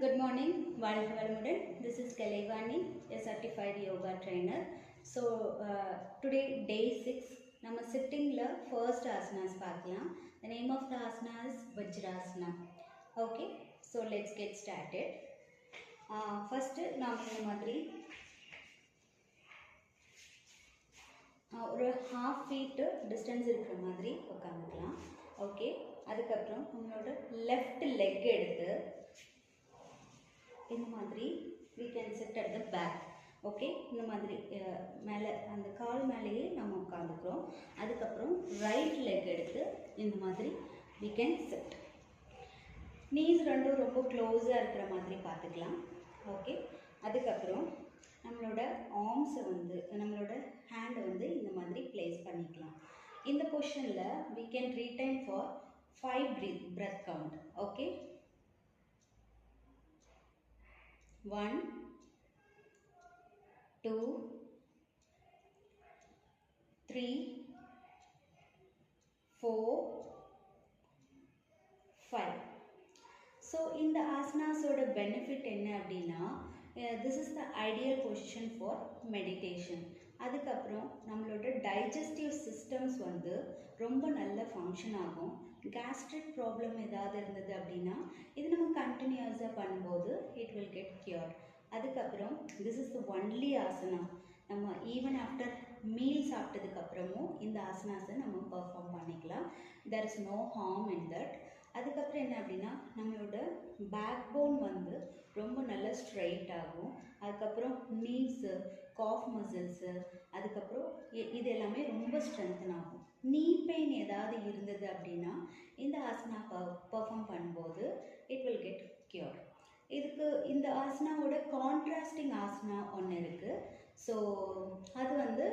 Good morning, வாழ்க வளமுடன். This is Kalaivani, a certified yoga trainer. So today day 6 நம்ம sittingல first asanas பார்க்கலாம். The name of the asana is Vajrasana. Okay, so let's get started. First நாம இந்த மாதிரி ஒரு half feet distance இருக்கிற மாதிரி உட்காந்துக்கலாம். ஓகே, அதுக்கப்புறம் நம்மளோட லெஃப்ட் லெக் எடுத்து இந்த மாதிரி we can sit at the back. Okay, இந்த மாதிரி மேலே அந்த கால் மேலேயே நம்ம உட்காந்துக்கிறோம். அதுக்கப்புறம் ரைட் லெக் எடுத்து இந்த மாதிரி we can sit. நீஸ் ரெண்டும் ரொம்ப க்ளோஸாக இருக்கிற மாதிரி பார்த்துக்கலாம். ஓகே, அதுக்கப்புறம் நம்மளோட ஆர்ம்ஸை வந்து நம்மளோட ஹேண்டை வந்து இந்த மாதிரி ப்ளேஸ் பண்ணிக்கலாம். இந்த பொசிஷனில் we can retain for 5 breath count. Okay, 1 2 3 4 5. So இந்த ஆசனாஸோட பெனிஃபிட் என்ன அப்படின்னா, this is the ideal position for meditation. அதுக்கப்புறம் நம்மளோட டைஜஸ்டிவ் சிஸ்டம்ஸ் வந்து ரொம்ப நல்ல ஃபங்க்ஷன் ஆகும். கேஸ்ட்ரிக் ப்ராப்ளம் ஏதாவது இருந்தது அப்படின்னா இது நம்ம கண்டினியூஸாக பண்ணும்போது இட் வில் கெட் கியூர்ட். அதுக்கப்புறம் this is the only asana நம்ம ஈவன் ஆஃப்டர் மீல் சாப்பிட்டதுக்கப்புறமும் இந்த ஆசனாஸை நம்ம பர்ஃபார்ம் பண்ணிக்கலாம். There is no harm in that. அதுக்கப்புறம் என்ன அப்படின்னா நம்மளோட பேக் போன் வந்து ரொம்ப நல்லா ஸ்ட்ரைட் ஆகும். அதுக்கப்புறம் நீஸு, காஃப் மசில்ஸு, அதுக்கப்புறம் இது எல்லாமே ரொம்ப ஸ்ட்ரென்தன் ஆகும். நீ பெயின் ஏதாவது இருந்தது அப்படின்னா இந்த ஆசனா பர்ஃபார்ம் பண்ணும்போது இட் வில் கெட் கியூர். இதுக்கு இந்த ஆசனாவோட கான்ட்ராஸ்டிங் ஆசனா ஒன்று இருக்குது. ஸோ அது வந்து